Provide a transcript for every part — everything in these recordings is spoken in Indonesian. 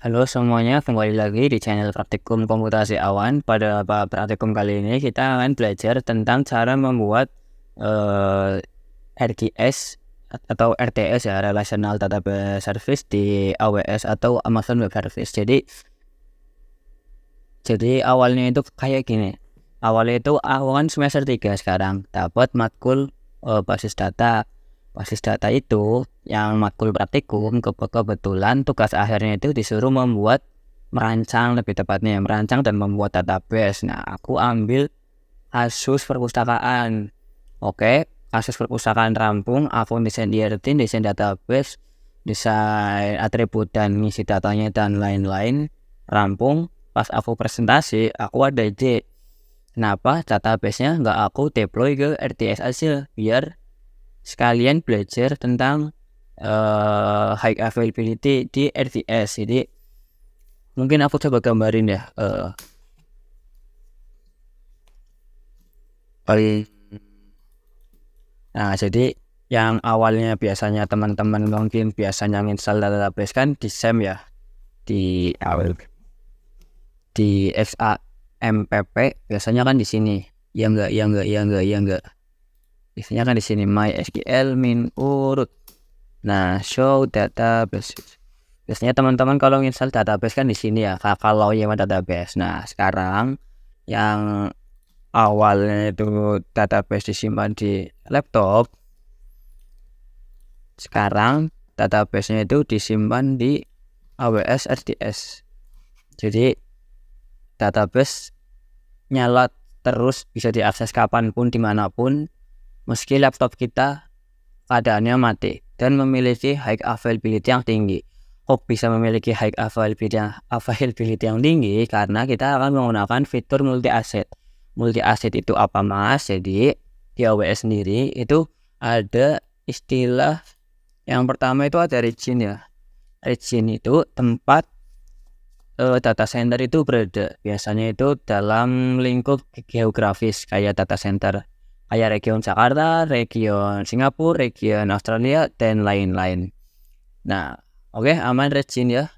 Halo semuanya, kembali lagi di channel Praktikum Komputasi Awan. Pada praktikum kali ini kita akan belajar tentang cara membuat RDS atau RTS ya, Relational Database Service di AWS atau Amazon Web Service. Jadi awalnya itu kayak gini. Awalnya itu aku kan semester 3 sekarang dapat matkul basis data. Basis data itu yang matkul praktikum kebetulan tugas akhirnya itu disuruh merancang, lebih tepatnya merancang dan membuat database. Nah, aku ambil kasus perpustakaan. Oke, kasus perpustakaan rampung, aku desain IRT, desain database, desain atribut dan ngisi datanya dan lain-lain rampung. Pas aku presentasi, aku ada ide kenapa database-nya nggak aku deploy ke RTS aja, biar sekalian belajar tentang high availability di RTS. Jadi mungkin aku coba gambarin ya. Nah, jadi yang awalnya biasanya teman-teman mungkin biasanya install database kan di SAM ya, di XAMPP biasanya kan di sini. Ya enggak. Biasanya kan di sini MySQL min urut. Nah, show database. Biasanya teman-teman kalau install database kan di sini ya, kalau yang database. Nah, sekarang yang awalnya itu database disimpan di laptop, sekarang database-nya itu disimpan di AWS RDS. Jadi database nyala terus, bisa diakses kapanpun dimanapun, meski laptop kita keadaannya mati dan memiliki high availability yang tinggi. Kok bisa memiliki high availability yang tinggi? Karena kita akan menggunakan fitur multi asset. Multi asset itu apa, Mas? Jadi di AWS sendiri itu ada istilah yang pertama itu ada region ya. Region itu tempat data center itu berada. Biasanya itu dalam lingkup geografis kayak data center kayak region Jakarta, region Singapura, region Australia, dan lain-lain. Nah, oke, aman region ya.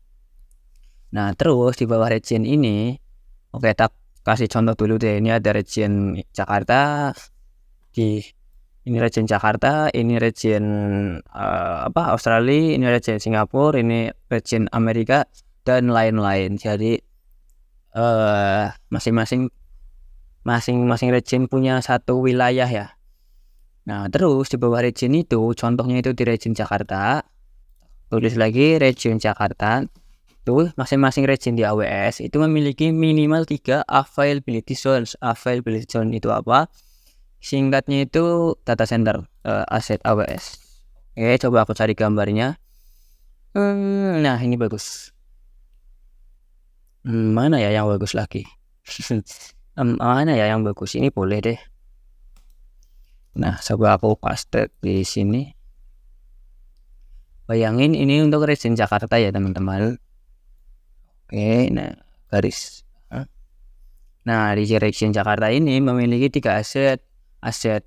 Nah, terus di bawah region ini, oke, tak kasih contoh dulu deh. Ini ada region Jakarta, ini region Jakarta, ini region Australia, ini region Singapura, ini region Amerika, dan lain-lain. Jadi masing-masing region punya satu wilayah ya. Nah, terus di bawah region itu, contohnya itu di region Jakarta, tulis lagi region Jakarta. Tuh, masing-masing region di AWS itu memiliki minimal 3 availability zones. Availability zone itu apa? Singkatnya itu data center aset AWS. Oke, coba aku cari gambarnya. Nah, ini bagus. Mana ya yang bagus lagi? Mana ya yang bagus? Ini boleh deh. Nah, coba aku paste di sini. Bayangin ini untuk region Jakarta ya, teman-teman. Oke, nah garis. Nah, di region Jakarta ini memiliki 3 aset.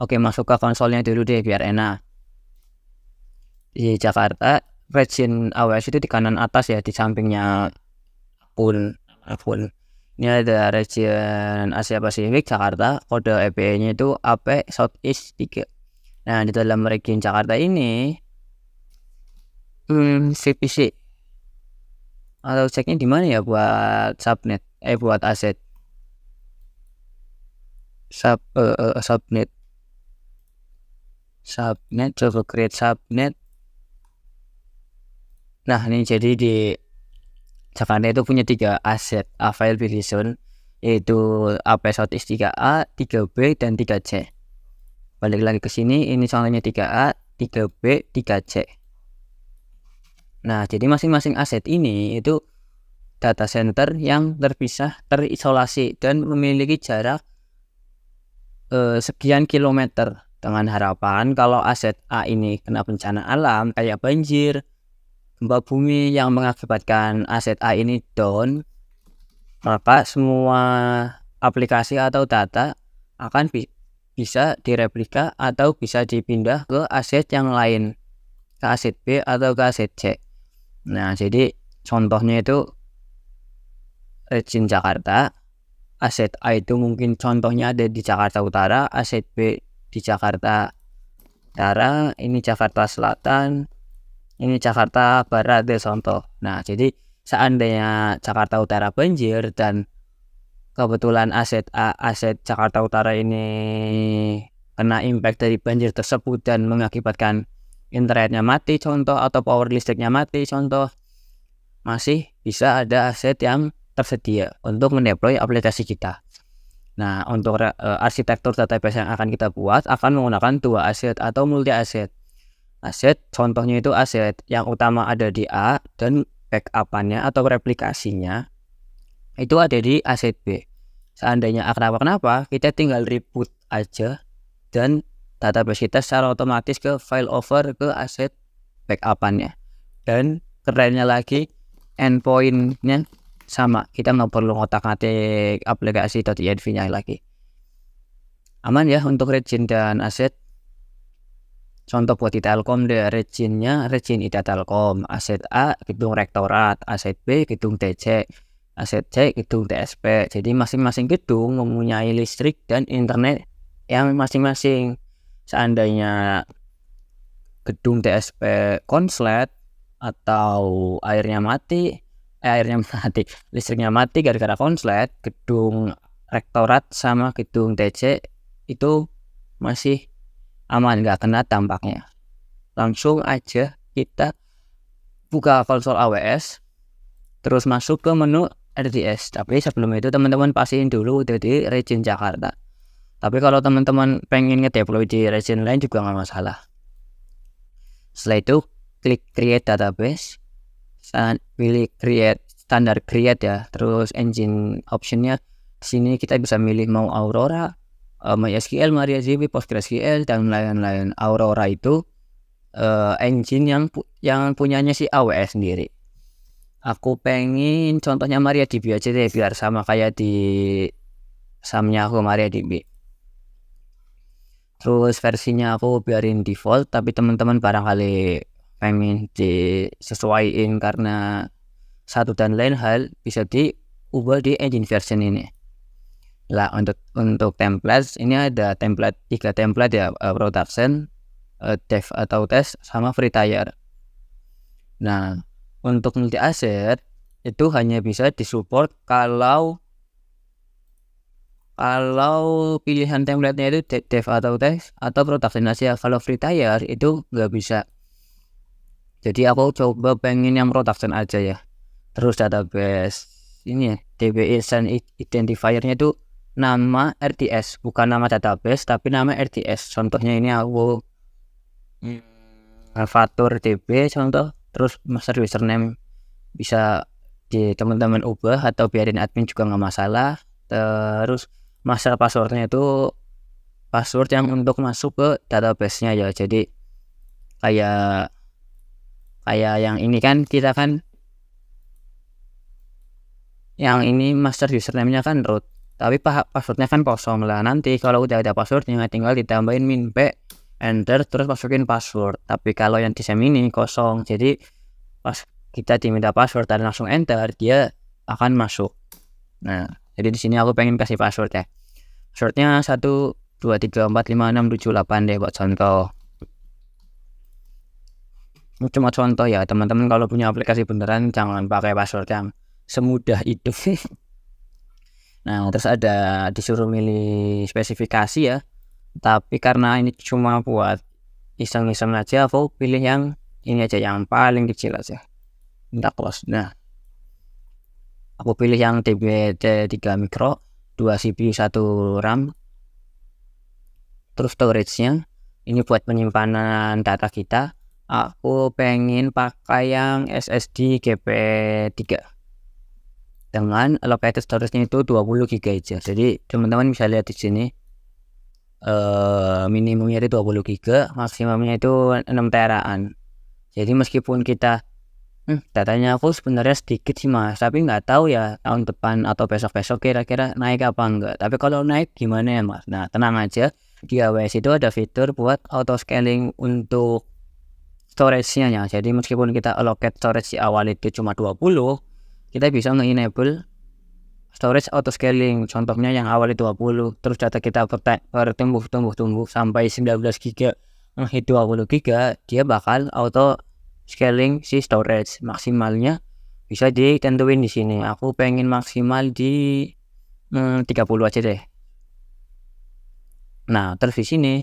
Oke, masuk ke konsolnya dulu deh biar enak. Di Jakarta, region AWS itu di kanan atas ya, di sampingnya akun. Ini ada region Asia Pasifik Jakarta, kode EPE-nya itu AP Southeast 3. Nah, di dalam region Jakarta ini VPC atau ceknya di mana ya buat subnet, buat aset subnet, coba create subnet. Nah, ini jadi di Jakarta itu punya 3 aset availability zone, yaitu AP Southeast 3A, 3B, dan 3C. Balik lagi ke sini, ini contohnya 3A, 3B, 3C. Nah, jadi masing-masing aset ini itu data center yang terpisah, terisolasi, dan memiliki jarak sekian kilometer, dengan harapan kalau aset A ini kena bencana alam kayak banjir, gempa bumi yang mengakibatkan aset A ini down, maka semua aplikasi atau data akan bisa direplika atau bisa dipindah ke aset yang lain, ke aset B atau ke aset C. Nah, jadi contohnya itu region Jakarta, aset A itu mungkin contohnya ada di Jakarta Utara, aset B di Jakarta Utara, ini Jakarta Selatan, ini Jakarta Barat deh contoh. Nah, jadi seandainya Jakarta Utara banjir dan kebetulan aset A, aset Jakarta Utara ini kena impact dari banjir tersebut dan mengakibatkan internetnya mati contoh, atau power listriknya mati contoh, masih bisa ada aset yang tersedia untuk mendeploy aplikasi kita. Nah, untuk arsitektur database yang akan kita buat akan menggunakan dua aset atau multi aset. Aset contohnya itu aset yang utama ada di A dan backup-nya atau replikasinya itu ada di aset B. Seandainya kenapa kita tinggal reboot aja dan database kita secara otomatis ke file over ke aset backup-nya. Dan kerennya lagi endpoint-nya sama, kita nggak perlu ngotak-ngatik aplikasi .env-nya lagi. Aman ya untuk region dan aset. Contoh buat di Telkom deh, region-nya region Ida Telkom, aset A gedung rektorat, aset B gedung TC, aset C gedung TSP. Jadi masing-masing gedung mempunyai listrik dan internet yang masing-masing. Seandainya gedung TSP konslet atau listriknya mati gara-gara konslet, gedung rektorat sama gedung TC itu masih aman, nggak kena dampaknya. Langsung aja kita buka konsol AWS, terus masuk ke menu RDS. Tapi sebelum itu teman-teman pastiin dulu udah di region Jakarta. Tapi kalau teman-teman pengen ngedeploy di region lain juga nggak masalah. Setelah itu klik create database, pilih create, standar create ya. Terus engine optionnya sini kita bisa milih mau Aurora, MySQL, MariaDB, PostgreSQL dan lain-lain. Aurora itu engine yang punyanya si AWS sendiri. Aku pengen contohnya MariaDB aja deh biar sama kayak di SAM-nya aku MariaDB. Terus versinya aku biarin default, tapi teman-teman barangkali pengen disesuaiin karena satu dan lain hal bisa diubah di engine version ini. Lah untuk template ini ada 3 template ya, production, dev atau test sama free tier. Nah, untuk multi asset itu hanya bisa disupport kalau pilihan template-nya itu dev atau test atau production aja. Kalau free tier itu nggak bisa. Jadi aku coba pengen yang production aja ya. Terus database ini ya, DB instance identifier-nya itu nama RTS, bukan nama database tapi nama RTS. Contohnya ini aku Fatur DB contoh. Terus master username bisa di teman-teman ubah atau biarin admin juga nggak masalah. Terus master passwordnya itu password yang untuk masuk ke database-nya ya. Jadi kayak yang ini kan kita kan yang ini master username-nya kan root, tapi passwordnya kan kosong lah. Nanti kalau udah ada passwordnya tinggal ditambahin min p, enter, terus masukin password. Tapi kalau yang di SAM ini kosong, jadi pas kita diminta password dan langsung enter, dia akan masuk. Nah, jadi di sini aku pengen kasih password ya. Passwordnya 1 2 3 4 5 6 7 8 deh buat contoh. Cuma contoh ya, teman-teman kalau punya aplikasi beneran jangan pakai password yang semudah itu. Nah, terus ada disuruh milih spesifikasi ya. Tapi karena ini cuma buat iseng-iseng aja, aku pilih yang ini aja, yang paling kecil aja. Minta close. Nah, aku pilih yang DB3 micro, 2 CPU 1 RAM. Terus storage-nya ini buat penyimpanan data kita. Aku pengen pakai yang SSD GP3 dengan allocated storage-nya itu 20 GB aja. Jadi teman-teman bisa lihat di sini minimumnya itu 20 GB, maksimumnya itu 6 teraan. Jadi meskipun kita datanya aku sebenarnya sedikit sih mas, tapi nggak tahu ya tahun depan atau besok-besok kira-kira naik apa enggak. Tapi kalau naik gimana ya mas? Nah, tenang aja, di AWS itu ada fitur buat auto scaling untuk storage-nya ya. Jadi meskipun kita allocate storage di awal itu cuma 20, kita bisa nge-enable storage auto scaling. Contohnya yang awal itu 20, terus data kita bertumbuh sampai 19 GB, ngehit 20 GB, dia bakal auto scaling si storage. Maksimalnya bisa ditentuin di sini. Aku pengen maksimal di 30 aja deh. Nah, terus di sini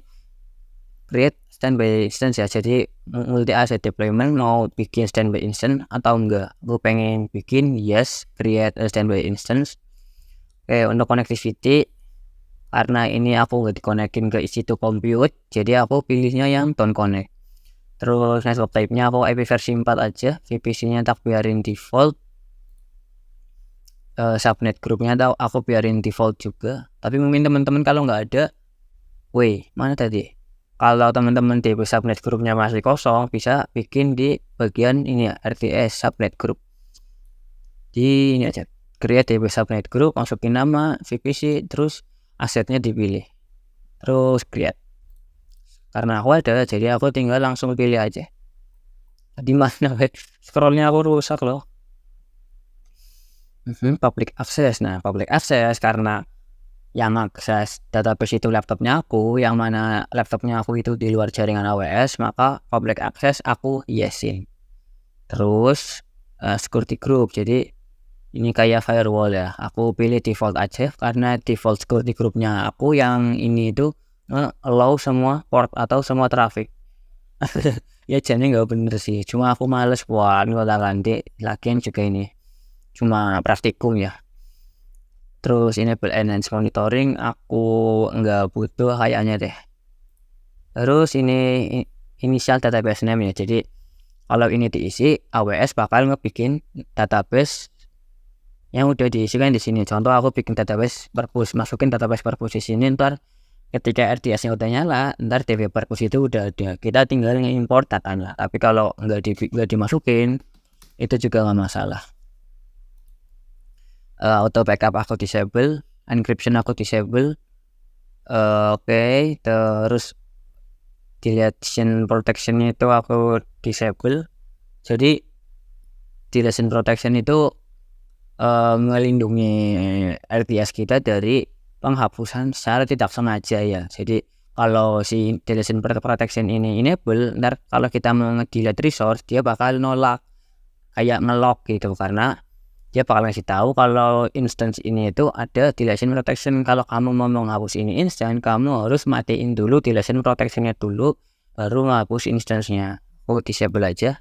create standby instance ya. Jadi multi asset deployment mau bikin standby instance atau enggak. Aku pengen bikin yes, create a standby instance. Oke, untuk connectivity, karena ini aku nggak dikonekin ke EC2 compute, jadi aku pilihnya yang don't connect. Terus network type-nya aku IP versi 4 aja, VPC-nya tak biarin default. Subnet grupnya aku biarin default juga. Tapi mungkin teman-teman kalau nggak ada, mana tadi? Kalau teman-teman di subnet grupnya masih kosong, bisa bikin di bagian ini ya, RTS subnet group. Di ini aja, create DB subnet group, masukin nama, VPC, terus asetnya dipilih, terus create. Karena aku ada, jadi aku tinggal langsung pilih aja. Di mana scrollnya aku rusak loh. Public access. Nah, public access karena yang akses database itu laptopnya aku, yang mana laptopnya aku itu di luar jaringan AWS, maka public access aku yesin. Terus security group, jadi ini kayak firewall ya, aku pilih default aja karena default security groupnya aku yang ini itu allow semua port atau semua traffic. Ya jadi nggak bener sih, cuma aku males buat ngotak-ganti, lagian juga ini cuma praktikum ya. Terus enable enhanced monitoring aku nggak butuh kayaknya deh. Terus ini initial database name ya, jadi kalau ini diisi, AWS bakal ngebikin database yang udah diisikan di sini. Contoh aku bikin database purpose, masukin database purpose di sini, ntar ketika RDS-nya udah nyala, ntar DB purpose itu udah ada, kita tinggal nge-import datanya. Tapi kalau nggak dimasukin, itu juga nggak masalah. Auto backup aku disable, encryption aku disable. Oke, terus deletion protection itu aku disable. Jadi deletion protection itu melindungi RDS kita dari penghapusan secara tidak sengaja ya. Jadi kalau si deletion protection ini enable, ntar kalau kita mau delete resource, dia bakal nolak, kayak ngelock gitu, karena dia bakal ngasih tahu kalau instance ini itu ada deletion protection. Kalau kamu mau menghapus ini instance, kamu harus matiin dulu deletion protectionnya dulu, baru menghapus instance-nya. Aku disable aja.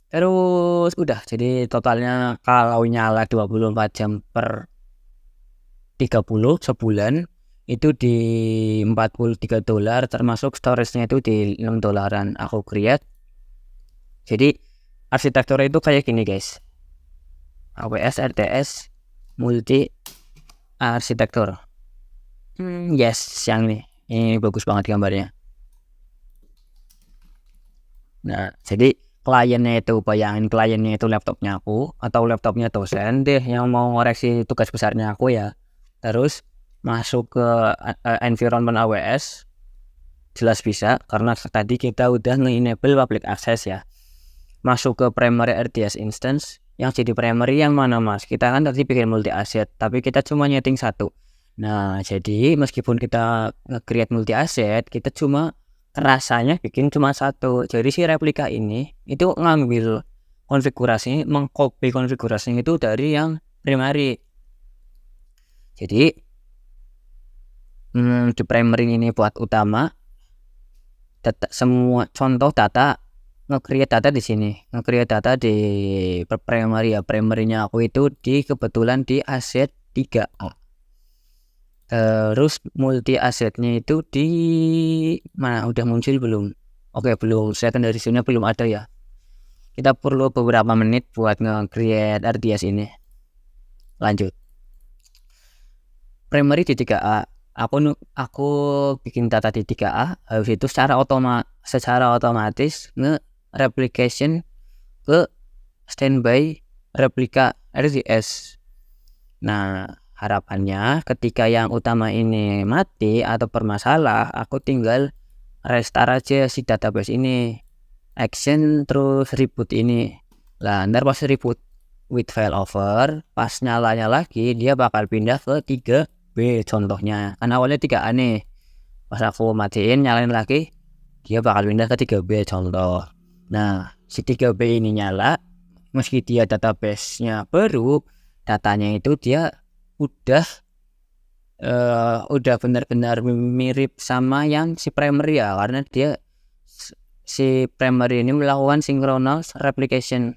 Terus udah, jadi totalnya kalau nyala 24 jam per 30 sebulan itu di $43, termasuk storage-nya itu di $6 aku create. Jadi arsitekturnya itu kayak gini guys, AWS RTS multi arsitektur. Yes, yang ini bagus banget gambarnya. Nah, jadi kliennya itu, bayangin kliennya itu laptopnya aku atau laptopnya dosen deh yang mau ngoreksi tugas besarnya aku ya. Terus masuk ke environment AWS, jelas bisa karena tadi kita udah nge-enable public access ya. Masuk ke primary RDS instance, yang jadi primary yang mana mas? Kita kan tadi bikin multi asset, tapi kita cuma nyeting satu. Nah, jadi meskipun kita nge-create multi asset, kita cuma rasanya bikin cuma satu. Jadi si replika ini itu ngambil konfigurasi, mengcopy konfigurasinya itu dari yang primary. Jadi di primary ini buat utama, data, semua contoh data, nge-create data di sini, nge-create data di primary ya. Primary-nya aku itu kebetulan di aset 3A. Terus multi asetnya itu di mana, udah muncul belum? Oke, belum. Secondary zone-nya belum ada ya. Kita perlu beberapa menit buat nge-create RDS ini. Lanjut. Primary di 3A. Aku bikin data di 3A, habis itu secara otomatis nge-replication ke standby replika RDS. Nah, harapannya ketika yang utama ini mati atau bermasalah, aku tinggal restart aja si database ini. action terus reboot ini. Lah ntar pas reboot with failover, pas nyalanya lagi dia bakal pindah ke 3B contohnya. Kan awalnya 3A nih. Pas aku matiin nyalain lagi, dia bakal pindah ke 3B contoh. Nah, si 3B ini nyala, meski dia database-nya baru, datanya itu dia udah benar-benar mirip sama yang si primary ya, karena dia si primary ini melakukan synchronous replication.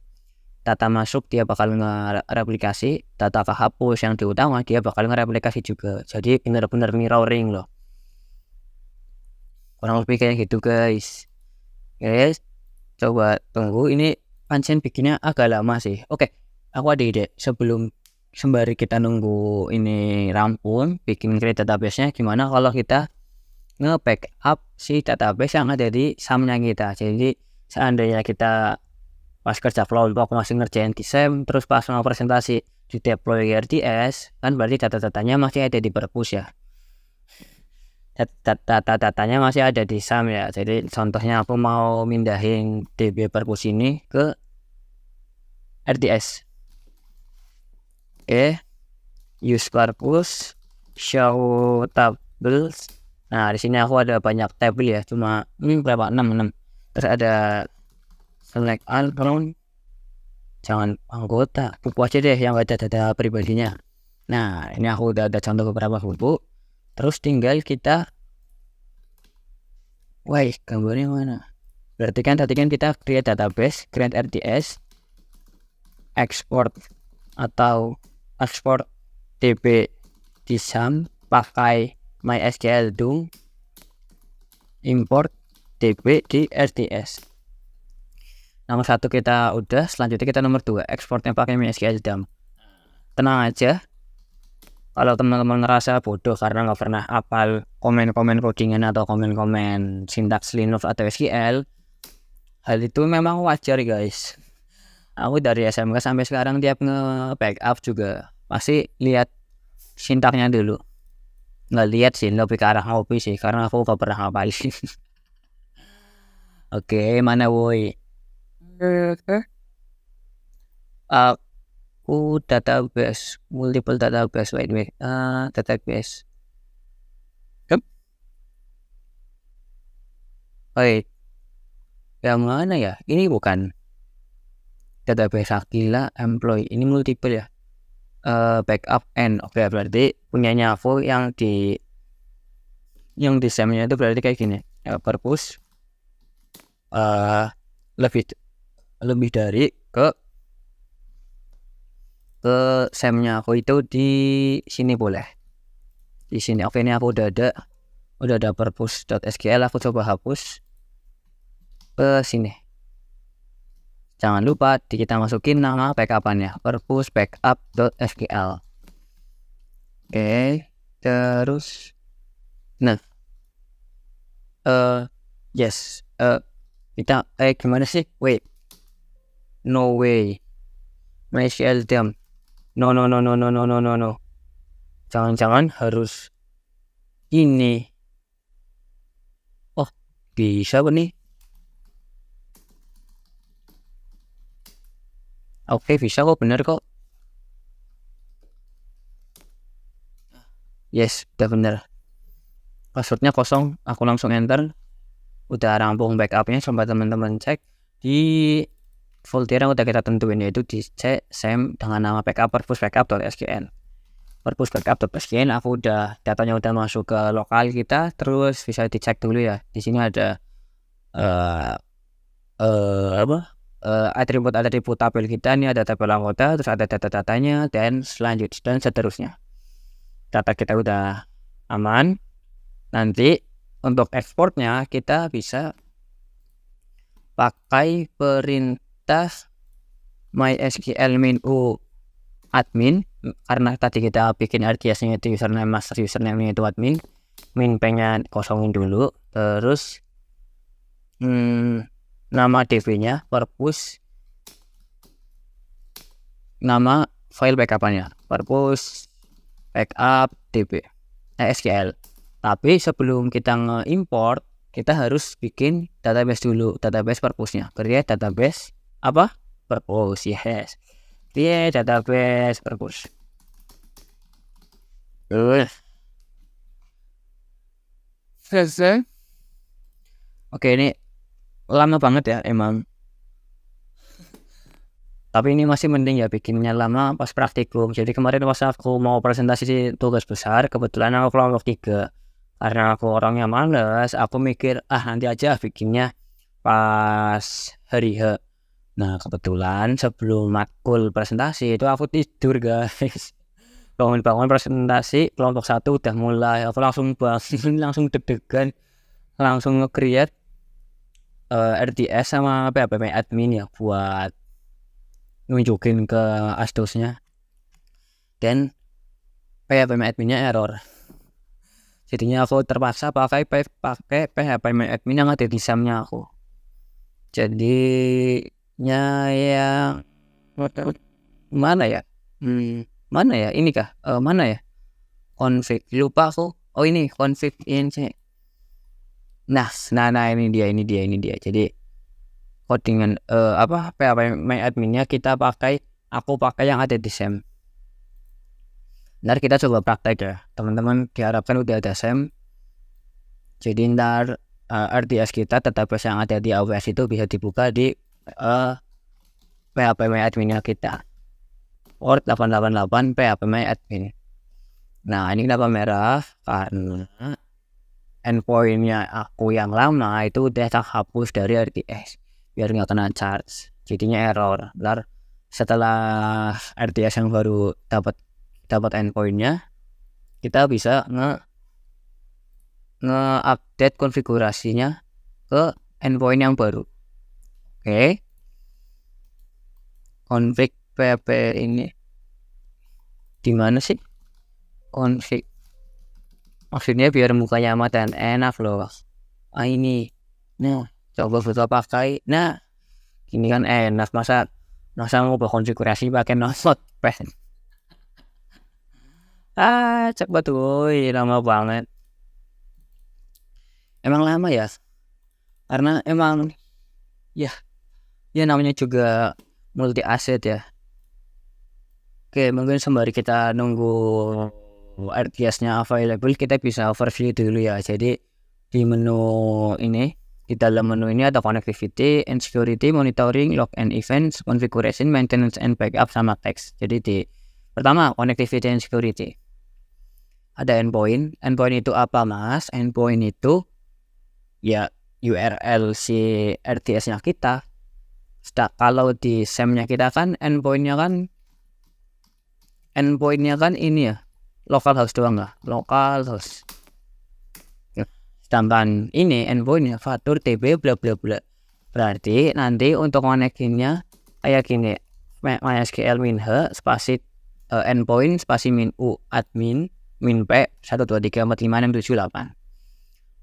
Data masuk dia bakal ngereplikasi, data kehapus yang di utama dia bakal ngereplikasi juga. Jadi benar-benar mirroring loh. Kurang lebih kayak gitu guys. Guys, coba tunggu, ini pancen bikinnya agak lama sih. Oke, aku ada ide. Sebelum sembari kita nunggu ini rampung bikin create database-nya, gimana kalau kita nge-backup si database yang ada di SAM-nya kita. Jadi seandainya kita pas kerja kelompok masih ngerjain di SAM, terus pas mau presentasi di deploy RDS, kan berarti data-datanya masih ada di perpus ya. Data-datanya masih ada di SAM ya. Jadi contohnya aku mau mindahin DB perpus ini ke RDS. Oke, use perpus, show tables. Nah, di sini aku ada banyak tabel ya, cuma berapa? 6. Terus ada select all, jangan anggota, buku aja deh yang ada data pribadinya. Nah, ini aku udah ada contoh beberapa buku. Terus tinggal kita, gambarnya mana? Berarti kan tadi kan kita create database, create RDS, export atau export DB di SAM pakai MySQL DOM, import DB di RDS. Nomor 1 kita udah, selanjutnya kita nomor 2, ekspornya pakai MySQL DOM. Tenang aja, kalau teman-teman ngerasa bodoh karena nggak pernah hafal komen-komen codingan atau komen-komen sintaks Linux atau SQL, hal itu memang wajar guys. Aku dari SMK sampai sekarang tiap nge-backup juga pasti lihat sintaknya dulu. Nggak lihat sih, lebih ke arah ngopi sih, karena aku nggak pernah hafalin. Oke, mana woi? Aku database, multiple database, database. Yang mana ya? Ini bukan database Akila employee, ini multiple ya. Backup and oke, berarti punyanya aku yang di SAM-nya itu berarti kayak gini. Purpose lebih dari ke SAM-nya aku itu di sini boleh. Di sini. Oke, ini aku udah ada purpose.sql, aku coba hapus ke sini. Jangan lupa kita masukin nama backupannya, purpose backup.sql. Oke, terus yes, kita gimana sih? No way. MySQL DOM. No. Jangan harus ini. Oh, bisa apa nih? Oke, bisa kok, bener kok. Yes, udah bener. Passwordnya kosong, aku langsung enter. Udah rampung backupnya, coba teman-teman cek di folder yang udah kita tentuin, yaitu di SAM dengan nama backup purpose backup.sql. Purpose backup.sql aku udah, datanya udah masuk ke lokal kita. Terus bisa dicek dulu ya. Di sini ada atribut tabel kita. Ini ada tabel anggota, terus ada data-datanya, dan seterusnya. Data kita udah aman. Nanti untuk ekspornya kita bisa pakai perintah MySQL -u admin, karena tadi kita bikin RDS-nya itu username, master username itu admin. Min pengen kosongin dulu. Terus nama DB-nya purpose, nama file backup-nya purpose backup DB SQL. Tapi sebelum kita nge-import kita harus bikin database dulu, database purpose-nya. Create database apa? Purpose, yes. Create database purpose. Selesai. Oke, ini lama banget ya emang. Tapi ini masih mending ya bikinnya lama pas praktikum. Jadi kemarin pas aku mau presentasi tugas besar, kebetulan aku kelompok 3. Karena aku orangnya males, aku mikir nanti aja bikinnya pas hari H. Nah kebetulan sebelum matkul presentasi itu aku tidur guys. Bangun-bangun presentasi kelompok 1 udah mulai, aku langsung bangun langsung deg-degan, langsung nge-create RDS sama PHP admin ya buat nunjukin ke asdosnya, dan PHP adminnya error. Jadinya aku terpaksa pakai PHP admin yang ada di SAM-nya aku. Jadinya yang mana ya? Mana ya? Ini kah? Mana ya? Config. Lupa aku. Oh ini config inc. Nah ini dia. Jadi codingan PHP adminnya aku pakai yang ada di SAM. Ntar kita coba praktek ya teman-teman, diharapkan udah ada SAM. Jadi ntar RDS kita database yang ada di AWS itu bisa dibuka di PHP adminnya kita, port 888 PHP admin. Nah ini kenapa merah, karena endpointnya aku yang lama itu udah terhapus dari RDS biar nggak kena charge, jadinya error. Ntar setelah RDS yang baru dapat endpointnya, kita bisa nge-update konfigurasinya ke endpoint yang baru. Oke. Config PHP ini di mana sih? Config. Maksudnya biar mukanya amat dan enak loh. Ini. Nah, coba foto pakai. Nah, ini kan enak, masa ngubah konfigurasi pakai notepad. Cepet tuh, lama banget. Emang lama ya, karena emang ya namanya juga multi asset ya. Oke, mungkin sembari kita nunggu RDS-nya available, kita bisa overview dulu ya. Jadi di menu ini, di dalam menu ini ada connectivity and security, monitoring, log and events, configuration, maintenance and backup, sama text. Jadi pertama connectivity and security. Ada endpoint. Endpoint itu apa mas? Endpoint itu ya URL si RDS-nya kita. Kalau di SAM-nya kita kan endpoint-nya kan ini ya, localhost doang lah, localhost. Sedangkan ini endpoint-nya fatur tb bla bla bla. Berarti nanti untuk connecting-nya kayak gini, MySQL -h spasi endpoint spasi -u admin -p 123456778.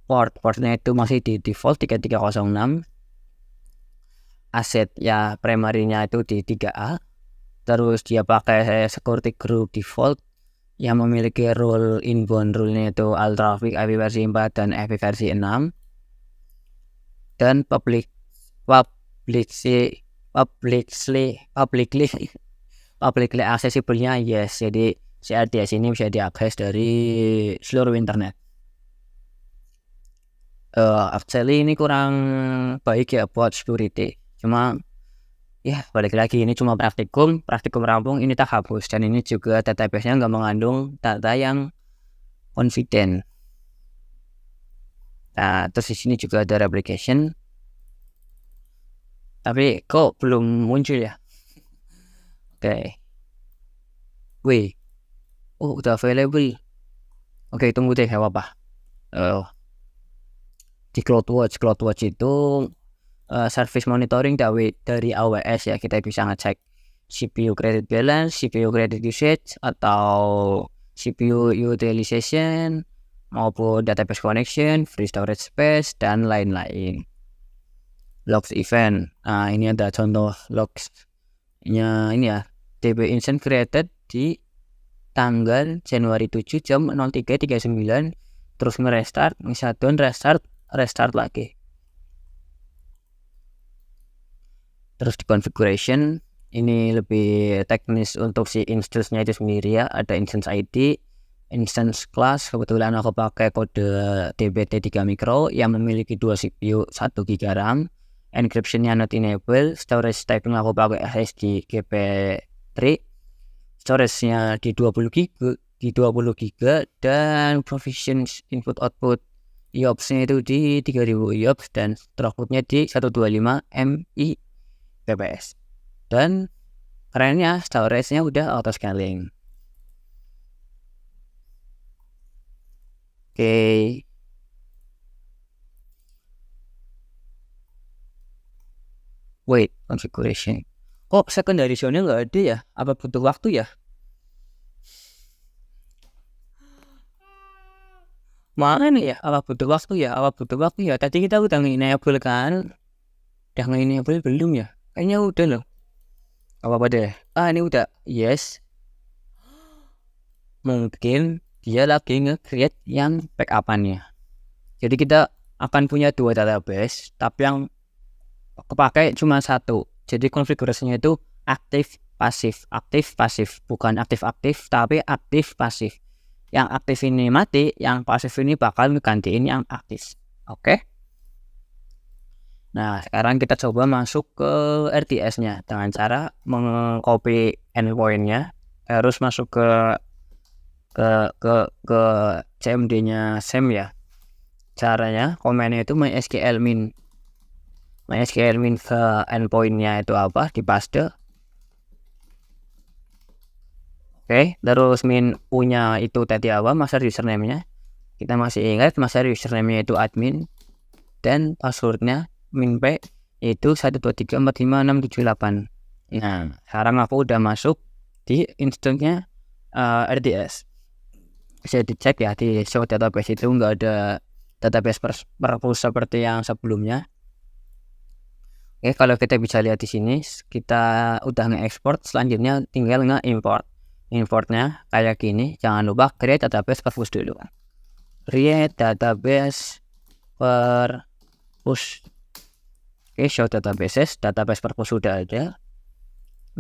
Portnya itu masih di default 3306. Aset ya primary-nya itu di 3A. Terus dia pakai security group default yang memiliki rule inbound rule-nya itu all traffic IP versi 4 dan IP versi 6. Dan publicly accessible-nya yes. Jadi si RDS ini bisa diakses dari seluruh internet. Actually ini kurang baik ya buat security. Cuma ya balik lagi, ini cuma praktikum rampung, ini tak hapus. Dan ini juga database-nya nggak mengandung data yang confident. Nah terus di sini juga ada replication, tapi kok belum muncul ya. Oke. Udah available. Oke, tunggu deh, gak apa-apa. Di CloudWatch itu service monitoring dari AWS ya. Kita bisa ngecek CPU credit balance, CPU credit usage, atau CPU utilization, maupun database connection, free storage space, dan lain-lain. Logs event. Nah ini ada contoh logs-nya ini ya. DB instance created di tanggal Januari 7 jam 03.39, terus nge-restart, nge-shutdown, restart restart lagi. Terus di configuration ini lebih teknis untuk si instance-nya itu sendiri ya. Ada instance ID, instance class. Kebetulan aku pakai kode DBT3 micro yang memiliki 2 CPU, 1 GB RAM. Encryption-nya not enable. Storage type-nya aku pakai SSD GP3. Storage-nya di 20 GB dan provisions input output IOPS-nya itu di 3000 IOPS dan throughput-nya di 125 MI bps. Dan kerennya storage-nya udah auto scaling. Oke. Wait, configuration. Kok secondary zone-nya nggak ada ya? Apa butuh waktu ya? Mana ya? Apa butuh waktu ya? Tadi kita udah nge-enable kan? Udah nge-enable belum ya? Kayaknya udah loh. Apa deh? Ini udah. Yes. Mungkin dia lagi nge-create yang backup-annya. Jadi kita akan punya 2 database, tapi yang kepakai cuma 1. Jadi konfigurasinya itu aktif pasif, bukan aktif tapi aktif pasif. Yang aktif ini mati, yang pasif ini bakal ngegantiin yang aktif. Oke. Nah, sekarang kita coba masuk ke RTS-nya dengan cara mengcopy endpoint-nya. Harus masuk ke CMD-nya SAM ya. Caranya command-nya itu mysql min ke endpoint-nya itu apa? Di paste. Oke, terus min punya itu tadi apa? Master username-nya. Kita masih ingat master username-nya itu admin dan password-nya minp itu 123456778. Nah, sekarang aku udah masuk di instance-nya RTS. Bisa dicek ya di show database itu nggak ada database purpose seperti yang sebelumnya. Oke, kalau kita bisa lihat di sini, kita udah nge-export, selanjutnya tinggal nge-import. Importnya kayak gini, jangan lupa create database purpose dulu. Create database purpose. Oke, show databases, database purpose sudah ada.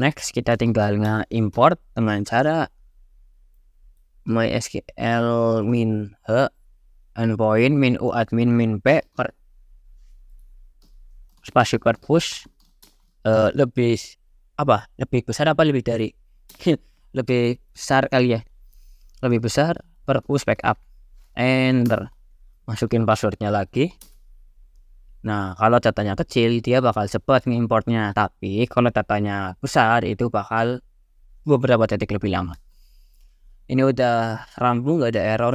Next, kita tinggal nge-import dengan cara mysql min h endpoint min u admin min p spasi purpose lebih besar apa lebih dari lebih besar kali ya, lebih besar purpose backup, enter, masukin passwordnya lagi. Nah, kalau datanya kecil dia bakal cepat ngimportnya, tapi kalau datanya besar itu bakal beberapa detik lebih lama. Ini udah rampung, nggak ada error,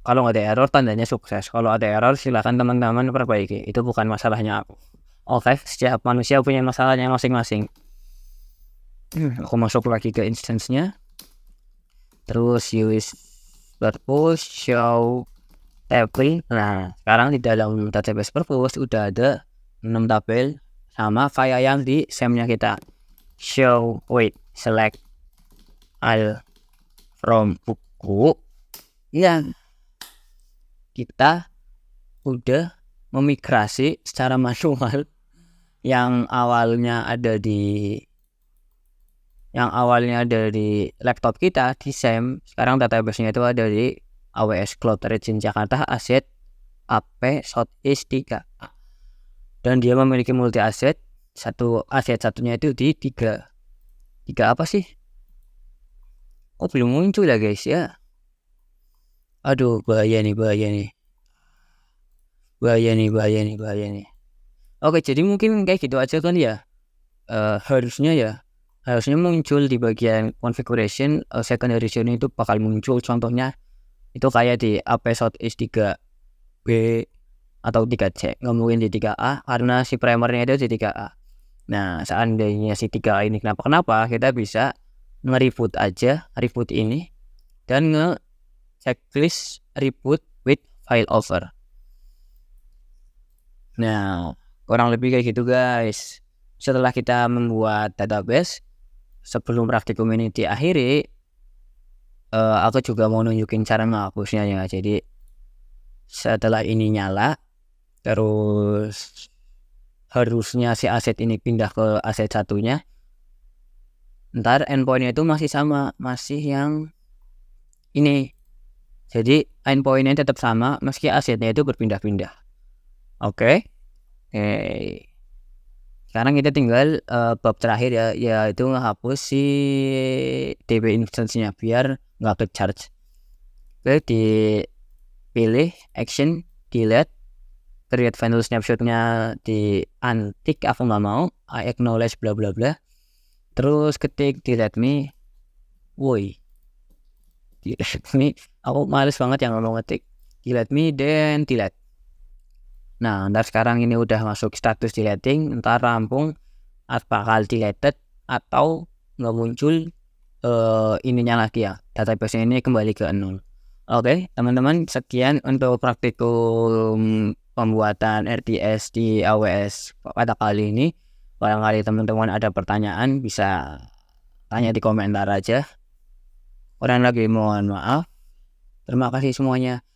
kalau nggak ada error tandanya sukses. Kalau ada error silahkan teman-teman perbaiki, itu bukan masalahnya aku. Oke, setiap manusia punya masalahnya masing-masing. Aku masuk lagi ke instance-nya, terus use purpose show table. Nah, sekarang di dalam database purpose udah ada 6 tabel sama kayak yang di SAM-nya kita. Select all from buku. Yang kita udah memigrasi secara manual yang awalnya ada di laptop kita di SAM. Sekarang database-nya itu ada di AWS Cloud Region Jakarta Asset AP Southeast 3. Dan dia memiliki multi aset. Satunya itu di 3 apa sih? Oh, belum muncul ya guys ya. Aduh, bahaya nih. Oke, jadi mungkin kayak gitu aja kan ya. Harusnya muncul di bagian configuration, secondary zone itu bakal muncul. Contohnya itu kayak di AP Southeast 3B atau 3C, nggak mungkin di 3A karena si primernya itu di 3A. Nah, seandainya si 3A ini kenapa kita bisa nge-reboot ini dan nge-checklist reboot with failover. Nah, kurang lebih kayak gitu guys. Setelah kita membuat database, sebelum praktikum ini diakhiri, aku juga mau nunjukin cara menghapusnya ya. Jadi Setelah ini nyala, terus harusnya si aset ini pindah ke aset satunya, ntar endpointnya itu masih sama, masih yang ini. Jadi endpointnya tetap sama meski asetnya itu berpindah-pindah. Oke. Sekarang kita tinggal bab terakhir ya, yaitu ngehapus si DB instance-nya biar nggak ke charge. Oke, dipilih action, delete, create final snapshot-nya di untick, aku nggak mau, I acknowledge bla bla bla. Terus ketik delete me, woi, delete me, aku males banget yang ngomong ngetik delete me dan delete. Nah, ntar sekarang ini udah masuk status deleting, ntar rampung bakal deleted atau nggak muncul ininya lagi ya, database ini kembali ke 0. Oke, teman-teman, sekian untuk praktikum pembuatan RTS di AWS pada kali ini. Barangkali teman-teman ada pertanyaan bisa tanya di komentar aja. Kurang lagi mohon maaf. Terima kasih semuanya.